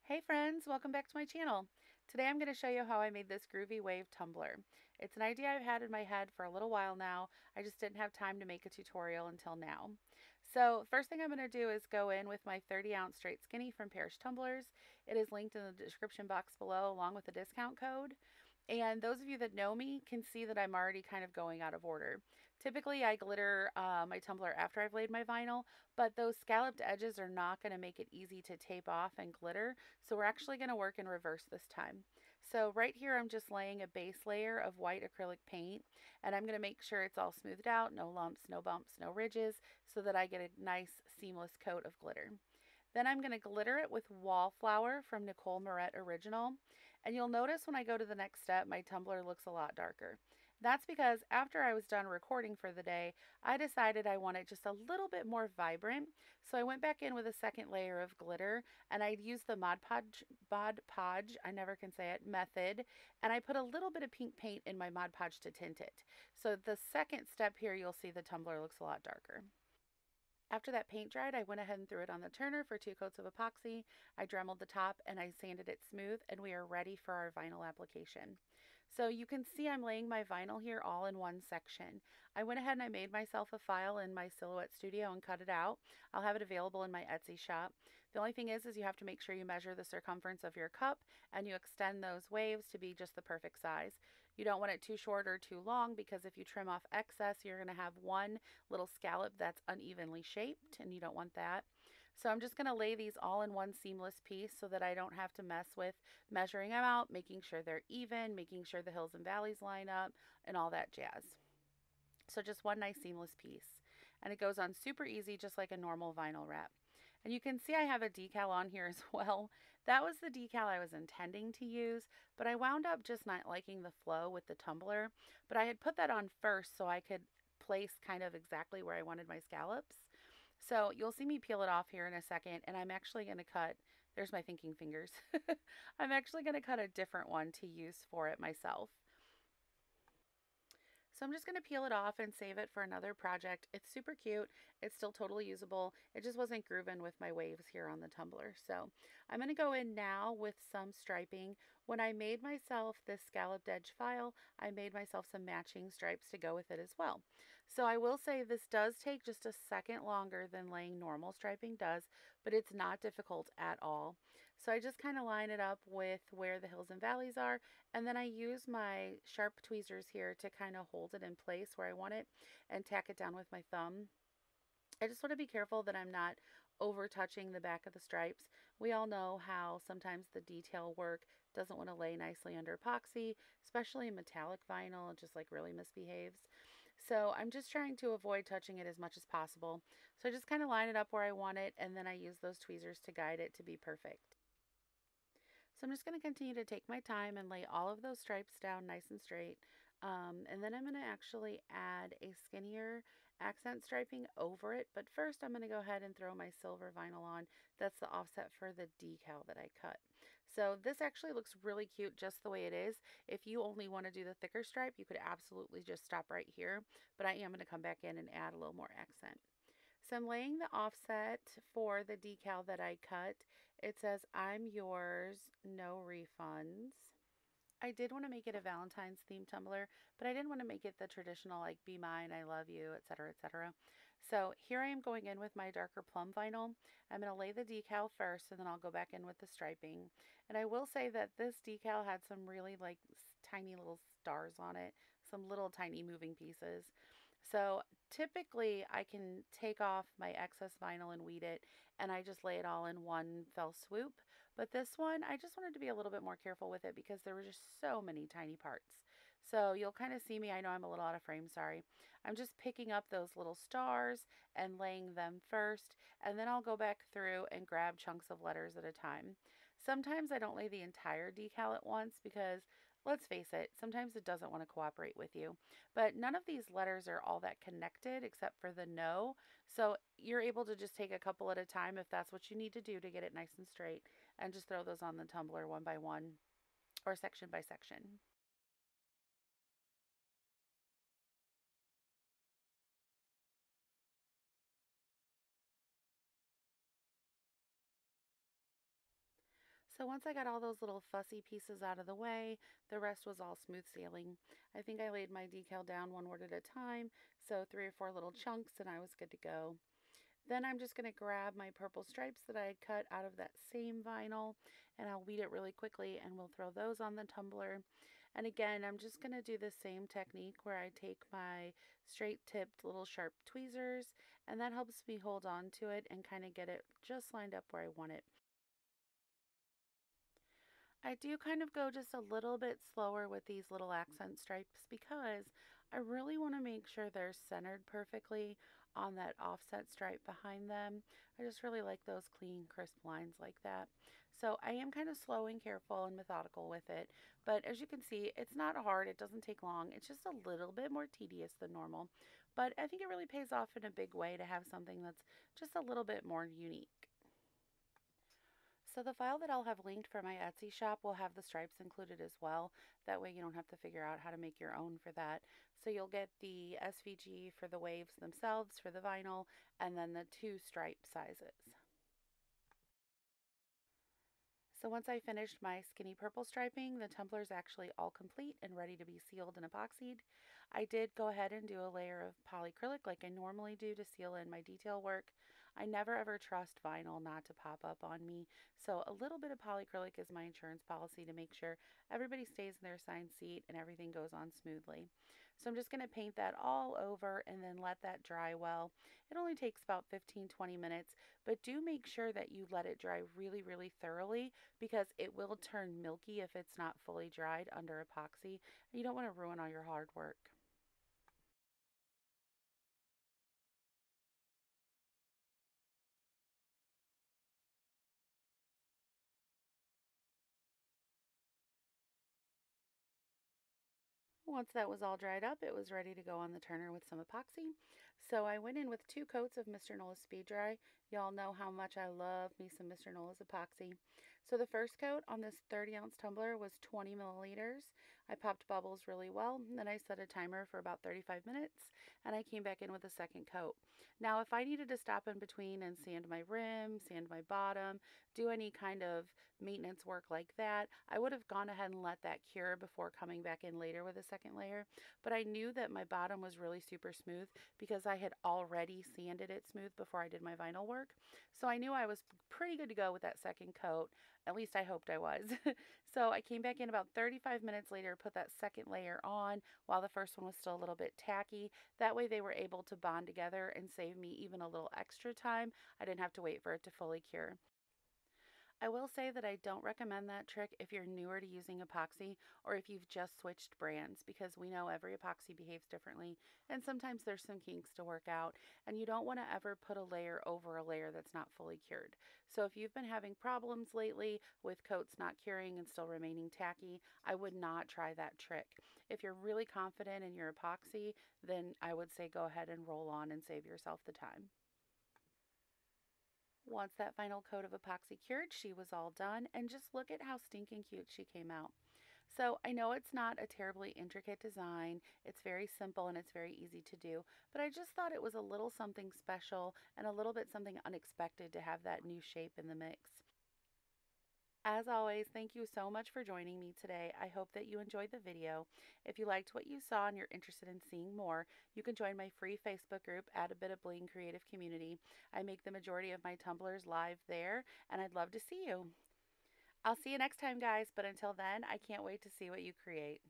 Hey friends, welcome back to my channel. Today I'm going to show you how I made this Groovy Wave tumbler. It's an idea I've had in my head for a little while now. I just didn't have time to make a tutorial until now. So first thing I'm going to do is go in with my 30-ounce straight skinny from Parish Tumblers. It is linked in the description box below along with the discount code. And those of you that know me can see that I'm already kind of going out of order. Typically I glitter my tumbler after I've laid my vinyl, but those scalloped edges are not going to make it easy to tape off and glitter. So we're actually going to work in reverse this time. So right here I'm just laying a base layer of white acrylic paint, and I'm going to make sure it's all smoothed out, no lumps, no bumps, no ridges, so that I get a nice seamless coat of glitter. Then I'm going to glitter it with Wallflower from Nicole Marett Original. And you'll notice when I go to the next step, my tumbler looks a lot darker. That's because after I was done recording for the day, I decided I wanted just a little bit more vibrant. So I went back in with a second layer of glitter, and I used the Mod Podge, I never can say it, method. And I put a little bit of pink paint in my Mod Podge to tint it. So the second step here, you'll see the tumbler looks a lot darker. After that paint dried, I went ahead and threw it on the turner for 2 coats of epoxy. I dremeled the top and I sanded it smooth, and we are ready for our vinyl application. So you can see I'm laying my vinyl here all in one section. I went ahead and I made myself a file in my Silhouette Studio and cut it out. I'll have it available in my Etsy shop. The only thing is you have to make sure you measure the circumference of your cup and you extend those waves to be just the perfect size. You don't want it too short or too long, because if you trim off excess, you're going to have one little scallop that's unevenly shaped, and you don't want that. So I'm just going to lay these all in one seamless piece so that I don't have to mess with measuring them out, making sure they're even, making sure the hills and valleys line up, and all that jazz. So just one nice seamless piece. And it goes on super easy, just like a normal vinyl wrap. And you can see I have a decal on here as well. That was the decal I was intending to use, but I wound up just not liking the flow with the tumbler. But I had put that on first so I could place kind of exactly where I wanted my scallops. So you'll see me peel it off here in a second, and I'm actually going to cut, there's my thinking fingers. I'm actually going to cut a different one to use for it myself. So I'm just going to peel it off and save it for another project. It's super cute. It's still totally usable. It just wasn't grooving with my waves here on the tumbler. So I'm going to go in now with some striping. When I made myself this scalloped edge file, I made myself some matching stripes to go with it as well. So I will say this does take just a second longer than laying normal striping does, but it's not difficult at all. So I just kind of line it up with where the hills and valleys are, and then I use my sharp tweezers here to kind of hold it in place where I want it and tack it down with my thumb. I just want to be careful that I'm not over touching the back of the stripes. We all know how sometimes the detail work doesn't want to lay nicely under epoxy, especially metallic vinyl. It just like really misbehaves. So I'm just trying to avoid touching it as much as possible. So I just kind of line it up where I want it, and then I use those tweezers to guide it to be perfect. So I'm just going to continue to take my time and lay all of those stripes down nice and straight. And then I'm going to actually add a skinnier accent striping over it. But first I'm going to go ahead and throw my silver vinyl on. That's the offset for the decal that I cut. So this actually looks really cute just the way it is. If you only want to do the thicker stripe, you could absolutely just stop right here. But I am going to come back in and add a little more accent. So I'm laying the offset for the decal that I cut. It says, "I'm yours, no refunds." I did want to make it a Valentine's themed tumbler, but I didn't want to make it the traditional like "be mine, I love you," etc., etc. So here I am going in with my darker plum vinyl. I'm going to lay the decal first, and then I'll go back in with the striping. And I will say that this decal had some really like tiny little stars on it, some little tiny moving pieces. So typically I can take off my excess vinyl and weed it, and I just lay it all in one fell swoop. But this one, I just wanted to be a little bit more careful with it because there were just so many tiny parts. So you'll kind of see me, I know I'm a little out of frame, sorry. I'm just picking up those little stars and laying them first, and then I'll go back through and grab chunks of letters at a time. Sometimes I don't lay the entire decal at once because, let's face it, sometimes it doesn't want to cooperate with you. But none of these letters are all that connected except for the no. So you're able to just take a couple at a time if that's what you need to do to get it nice and straight, and just throw those on the tumbler one by one or section by section. So once I got all those little fussy pieces out of the way, the rest was all smooth sailing. I think I laid my decal down one word at a time, so 3 or 4 little chunks, and I was good to go. Then I'm just going to grab my purple stripes that I had cut out of that same vinyl, and I'll weed it really quickly, and we'll throw those on the tumbler. And again, I'm just going to do the same technique where I take my straight tipped little sharp tweezers, and that helps me hold on to it and kind of get it just lined up where I want it. I do kind of go just a little bit slower with these little accent stripes because I really want to make sure they're centered perfectly on that offset stripe behind them. I just really like those clean, crisp lines like that. So I am kind of slow and careful and methodical with it. But as you can see, it's not hard. It doesn't take long. It's just a little bit more tedious than normal. But I think it really pays off in a big way to have something that's just a little bit more unique. So the file that I'll have linked for my Etsy shop will have the stripes included as well. That way you don't have to figure out how to make your own for that. So you'll get the SVG for the waves themselves for the vinyl and then the 2 stripe sizes. So once I finished my skinny purple striping, the tumbler is actually all complete and ready to be sealed and epoxied. I did go ahead and do a layer of polyacrylic like I normally do to seal in my detail work. I never ever trust vinyl not to pop up on me, so a little bit of polyacrylic is my insurance policy to make sure everybody stays in their assigned seat and everything goes on smoothly. So I'm just going to paint that all over and then let that dry well. It only takes about 15-20 minutes, but do make sure that you let it dry really, really thoroughly because it will turn milky if it's not fully dried under epoxy. You don't want to ruin all your hard work. Once that was all dried up, it was ready to go on the turner with some epoxy. So I went in with 2 coats of Mr. Nola's Speed Dry. Y'all know how much I love me some Mr. Nola's epoxy. So the first coat on this 30-ounce tumbler was 20 milliliters. I popped bubbles really well, and then I set a timer for about 35 minutes, and I came back in with a second coat. Now, if I needed to stop in between and sand my rim, sand my bottom, do any kind of maintenance work like that, I would have gone ahead and let that cure before coming back in later with a second layer. But I knew that my bottom was really super smooth because I had already sanded it smooth before I did my vinyl work. So I knew I was pretty good to go with that second coat. At least I hoped I was. So I came back in about 35 minutes later, put that second layer on while the first one was still a little bit tacky. That way they were able to bond together and save me even a little extra time. I didn't have to wait for it to fully cure. I will say that I don't recommend that trick if you're newer to using epoxy or if you've just switched brands because we know every epoxy behaves differently and sometimes there's some kinks to work out and you don't want to ever put a layer over a layer that's not fully cured. So if you've been having problems lately with coats not curing and still remaining tacky, I would not try that trick. If you're really confident in your epoxy, then I would say go ahead and roll on and save yourself the time. Once that final coat of epoxy cured, she was all done, and just look at how stinking cute she came out. So I know it's not a terribly intricate design, it's very simple and it's very easy to do, but I just thought it was a little something special and a little bit something unexpected to have that new shape in the mix. As always, thank you so much for joining me today. I hope that you enjoyed the video. If you liked what you saw and you're interested in seeing more, you can join my free Facebook group, Add a Bit of Bling Creative Community. I make the majority of my tumblers live there, and I'd love to see you. I'll see you next time, guys, but until then, I can't wait to see what you create.